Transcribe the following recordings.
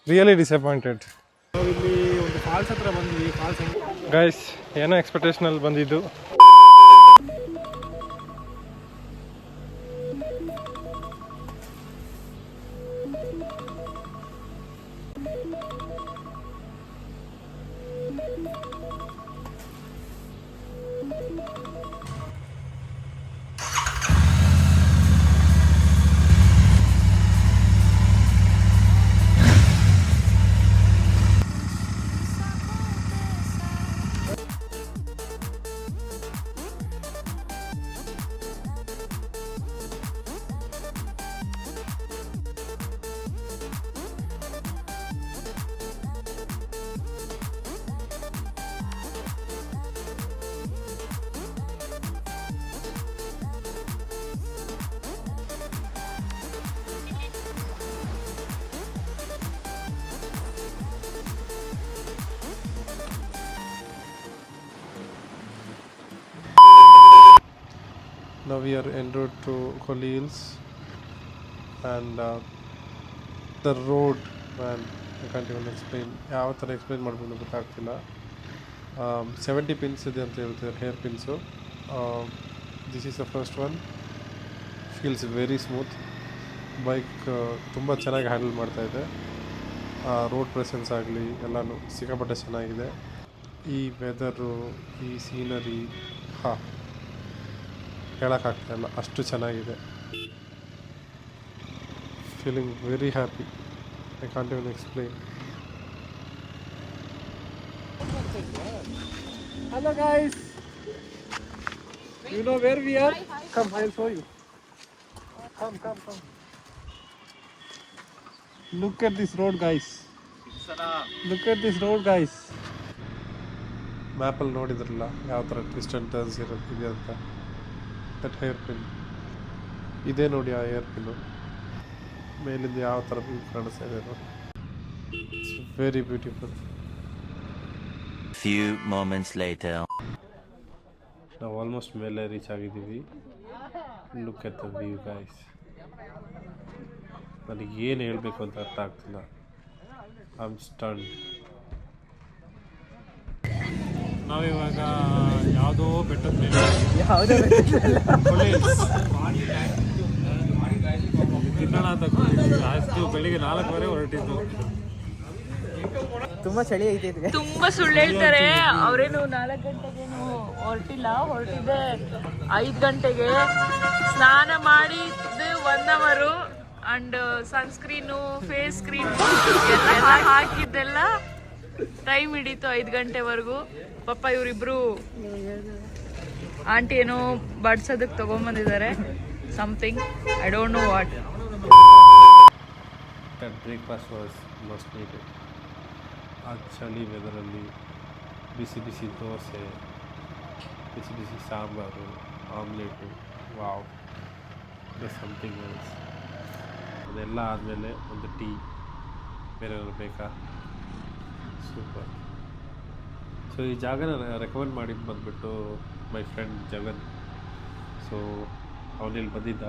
Really disappointed. ನಾವು ಇಲ್ಲಿ ಒಂದು ಫಾಲ್ಸ್ ಹತ್ರ ಬಂದ್ವಿ. ಫಾಲ್ಸ್ ಗೈಸ್ ಏನೋ ಎಕ್ಸ್ಪೆಕ್ಟೇಷನಲ್ಲಿ ಬಂದಿದ್ದು. Now we are en route to Colli Hills and the road, man, I can't even explain. ಯಾವ ಥರ ಎಕ್ಸ್ಪ್ಲೈನ್ ಮಾಡ್ಬೋದು ಗೊತ್ತಾಗ್ತಿಲ್ಲ. 70 ಪಿನ್ಸ್ ಇದೆ ಅಂತ ಹೇಳ್ತಿದ್ದಾರೆ, hair pins. This is the first one. Feels very smooth. Bike ತುಂಬ ಚೆನ್ನಾಗಿ ಹ್ಯಾಂಡಲ್ ಮಾಡ್ತಾಯಿದೆ. ರೋಡ್ ಪ್ರೆಸೆನ್ಸ್ ಆಗಲಿ ಎಲ್ಲನೂ ಸಿಕ್ಕಾಪಟ್ಟೆ ಚೆನ್ನಾಗಿದೆ. ಈ ವೆದರು, ಈ ಸೀನರಿ ಹೇಳೋಕ್ಕಾಗ್ತಾಯಿಲ್ಲ, ಅಷ್ಟು ಚೆನ್ನಾಗಿದೆ. Feeling very happy. I can't even explain. Hello guys. You know where we are? Come, I'll show you. Come. Look at this road, guys. Look at this road, guys. ಮ್ಯಾಪಲ್ಲಿ ನೋಡಿದ್ರಲ್ಲ ಯಾವ ಥರ twist and turns ಇದೆ ಅಂತ. That hair pin ಇದೇ ನೋಡಿ, ಆ hair pin ಮೇಲಿಂದ ಯಾವ ಥರ ವ್ಯೂ ಕಾಣಿಸ್ತಾ ಇದೆ ನೋಡಿ. It's very beautiful. Few moments later. ನಾವು ಆಲ್ಮೋಸ್ಟ್ ಮೇಲೆ ರೀಚ್ ಆಗಿದ್ದೀವಿ. Look at the view guys. ನನಗೆ ಏನು ಹೇಳಬೇಕು ಅಂತ ಅರ್ಥ ಆಗ್ತಿಲ್ಲ. I am stunned. ನಾವಿವಾಗ ಯಾವುದೋ ಬೆಟ್ಟದ ಮೇಲೆ ತಿನ್ನೋಣ ಅಂತ ಅಷ್ಟು ಬೆಳಿಗ್ಗೆ 4 ಹೊರಟಿದ್ದು. ತುಂಬಾ ಚಳಿ ಐತೆ. ತುಂಬಾ ಸುಳ್ಳು ಹೇಳ್ತಾರೆ ಅವರೇನು. 4 ಗಂಟೆಗೇನು ಹೊರಟಿದೆ 5 ಗಂಟೆಗೆ. ಸ್ನಾನ ಮಾಡಿ 1 ಅವರು ಅಂಡ್ ಸನ್ಸ್ಕ್ರೀನು, ಫೇಸ್ ಕ್ರೀಮ್ ಎಲ್ಲ ಹಾಕಿದ್ದೆಲ್ಲ ಟೈಮ್ ಹಿಡೀತು 5 ಗಂಟೆವರೆಗೂ. ಪಾಪ ಇವರಿಬ್ರು ಆಂಟಿ ಏನೋ ಬಡ್ಸೋದಕ್ಕೆ ತಗೊಂಬಂದಿದ್ದಾರೆ something, I don't know what. That breakfast was must needed. ಆ ಚಳಿ ವೆದರಲ್ಲಿ ಬಿಸಿ ದೋಸೆ, ಬಿಸಿ sambar, omelette, wow, something else. ಅದೆಲ್ಲ ಆದಮೇಲೆ ಒಂದು ಟೀ, ಬೇರೆ ಬೇಕಾ? ಸೂಪರ್. ಸೊ ಈ ಜಾಗನ ರೆಕಮೆಂಡ್ ಮಾಡಿದ್ದು ಬಂದುಬಿಟ್ಟು ಮೈ ಫ್ರೆಂಡ್ ಜಗನ್. ಸೊ ಅವನಿಲ್ಲಿ ಬಂದಿದ್ದ.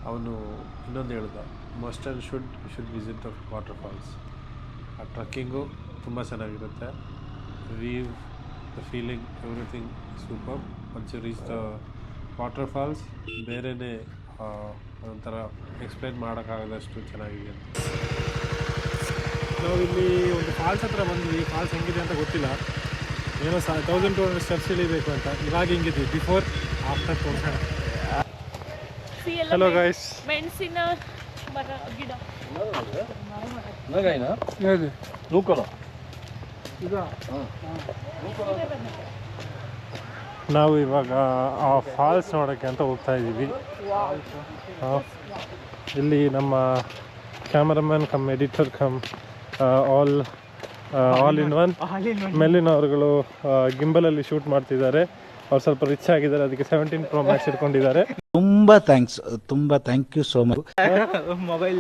ಅವನು ಇನ್ನೊಂದು ಹೇಳ್ದ, must and should visit the waterfalls. ಆ ಟ್ರಕ್ಕಿಂಗು ತುಂಬ ಚೆನ್ನಾಗಿರುತ್ತೆ. View, the feeling, everything super. Once you reach the waterfalls ಬೇರೆಯೇ ಒಂಥರ ಎಕ್ಸ್ಪ್ಲೇನ್ ಮಾಡೋಕ್ಕಾಗದಷ್ಟು ಚೆನ್ನಾಗಿದೆ. ನಾವಿಲ್ಲಿ ಒಂದು ಫಾಲ್ಸ್ ಹತ್ರ ಬಂದ್ವಿ. ಫಾಲ್ಸ್ ಹೆಂಗಿದೆ ಅಂತ ಗೊತ್ತಿಲ್ಲ. ಏನೋ 1200 ಸ್ಟೆಪ್ಸ್ ಇಳಿಬೇಕು ಅಂತ. ಇವಾಗ ಹಿಂಗಿದ್ವಿ, ಬಿಫೋರ್ ಆಫ್ಟರ್ ತೋರಿಸೋಣ. Hello guys. ಮೆಣಸಿನ ಮರ ಗಿಡ ನಾವು ಇವಾಗ ಆ ಫಾಲ್ಸ್ ನೋಡೋಕ್ಕೆ ಅಂತ ಹೋಗ್ತಾ ಇದ್ದೀವಿ. ಇಲ್ಲಿ ನಮ್ಮ cameraman come editor come all in one ಮೇಲಿನ ಅವರುಗಳು ಗಿಂಬಲಲ್ಲಿ ಶೂಟ್ ಮಾಡ್ತಿದ್ದಾರೆ. ಅವ್ರು ಸ್ವಲ್ಪ ರಿಚ್ ಆಗಿದ್ದಾರೆ, ಅದಕ್ಕೆ 17 Pro Max ಇಟ್ಕೊಂಡಿದ್ದಾರೆ. ತುಂಬಾ thank you so much. Mobile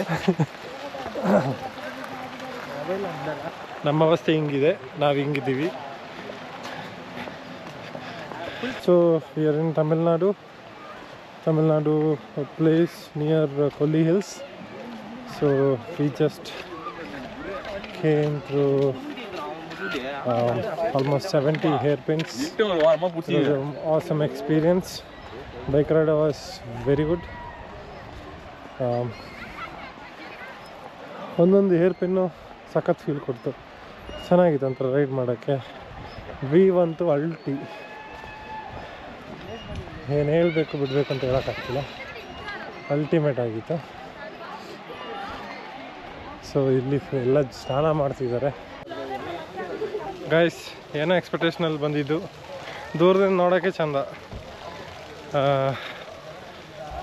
ನಮ್ಮ ಅವಸ್ಥೆ ಹಿಂಗಿದೆ, ನಾವು ಹಿಂಗಿದ್ದೀವಿ. So we are in Tamil Nadu, a place near Colli Hills. So we just came through almost 70 hairpins. It was an awesome experience. Bike ride was very good. ಒಂದೊಂದು hair pin ಸಖತ್ feel ಕೊಡ್ತು, ಚೆನ್ನಾಗಿತ್ತು ಒಂಥರ ರೈಡ್ ಮಾಡೋಕ್ಕೆ. ವೀವ್ ಅಂತೂ ಅಲ್ಟಿ, ಏನು ಹೇಳಬೇಕು ಬಿಡಬೇಕು ಅಂತ ಹೇಳೋಕ್ಕಾಗ್ತಿಲ್ಲ, ಅಲ್ಟಿಮೇಟ್ ಆಗಿತ್ತು. ಸೊ ಇಲ್ಲಿ ಎಲ್ಲ ಸ್ನಾನ ಮಾಡ್ತಿದ್ದಾರೆ ಗೈಸ್. ಏನೋ ಎಕ್ಸ್ಪೆಕ್ಟೇಷನಲ್ಲಿ ಬಂದಿದ್ದು, ದೂರದಿಂದ ನೋಡೋಕ್ಕೆ ಚಂದ.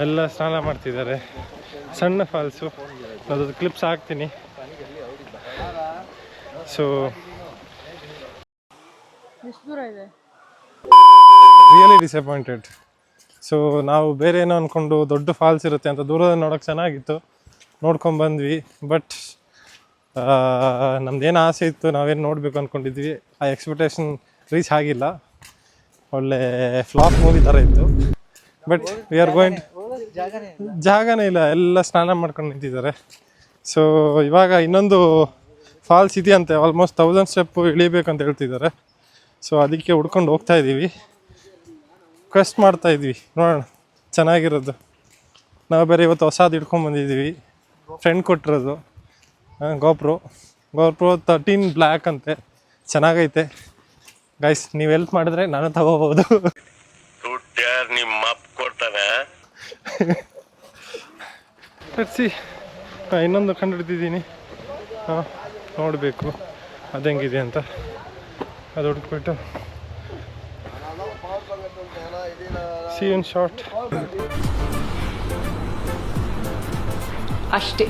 ಎಲ್ಲ ಸ್ನಾನ ಮಾಡ್ತಿದ್ದಾರೆ, ಸಣ್ಣ ಫಾಲ್ಸು. ಅದ್ರದ್ದು ಕ್ಲಿಪ್ಸ್ ಹಾಕ್ತೀನಿ. So really disappointed. ಸೊ ನಾವು ಬೇರೆ ಏನೋ ಅಂದ್ಕೊಂಡು ದೊಡ್ಡ ಫಾಲ್ಸ್ ಇರುತ್ತೆ ಅಂತ ದೂರದಲ್ಲಿ ನೋಡೋಕೆ ಚೆನ್ನಾಗಿತ್ತು, ನೋಡ್ಕೊಂಡು ಬಂದ್ವಿ. ಬಟ್ ನಮ್ದೇನು ಆಸೆ ಇತ್ತು, ನಾವೇನು ನೋಡಬೇಕು ಅಂದ್ಕೊಂಡಿದ್ವಿ, ಆ ಎಕ್ಸ್ಪೆಕ್ಟೇಷನ್ ರೀಚ್ ಆಗಿಲ್ಲ. ಒಳ್ಳೆ ಫ್ಲಾಪ್ ಮೂವಿ ಥರ ಇತ್ತು. ಬಟ್ ವಿ ಆರ್ ಗೋಯಿಂಗ್, ಜಾಗನೇ ಇಲ್ಲ, ಎಲ್ಲ ಸ್ನಾನ ಮಾಡ್ಕೊಂಡು ನಿಂತಿದ್ದಾರೆ. ಸೊ ಇವಾಗ ಇನ್ನೊಂದು ಫಾಲ್ಸ್ ಇದೆಯಂತೆ, ಆಲ್ಮೋಸ್ಟ್ 1000 ಸ್ಟೆಪ್ಪು ಇಳಿಬೇಕಂತ ಹೇಳ್ತಿದ್ದಾರೆ. ಸೊ ಅದಕ್ಕೆ ಹುಡ್ಕೊಂಡು ಹೋಗ್ತಾ ಇದ್ದೀವಿ, ಕ್ವೆಸ್ಟ್ ಮಾಡ್ತಾ ಇದ್ವಿ, ನೋಡೋಣ ಚೆನ್ನಾಗಿರೋದು. ನಾವು ಬೇರೆ ಇವತ್ತು ಹೊಸದು ಹಿಡ್ಕೊಂಡು ಬಂದಿದ್ದೀವಿ, ಫ್ರೆಂಡ್ ಕೊಟ್ಟಿರೋದು. ಗೋಪ್ರೋ 13 ಬ್ಲ್ಯಾಕ್ ಅಂತೆ, ಚೆನ್ನಾಗೈತೆ ಗೈಸ್. ನೀವು ಹೆಲ್ಪ್ ಮಾಡಿದ್ರೆ ನಾನು ತಗೋಬೋದು. ನಿಮ್ಮ ಅಪ್ಪ ಕೊಡ್ತಾನೆ. ಕಟ್ಸಿ ಇನ್ನೊಂದು ಕಂಡುಹಿಡ್ದಿದ್ದೀನಿ, ನೋಡಬೇಕು ಅದು ಹೆಂಗಿದೆ ಅಂತ. ಅದು ಹುಡುಕ್ಬಿಟ್ಟು see you in short. ಅಷ್ಟೇ.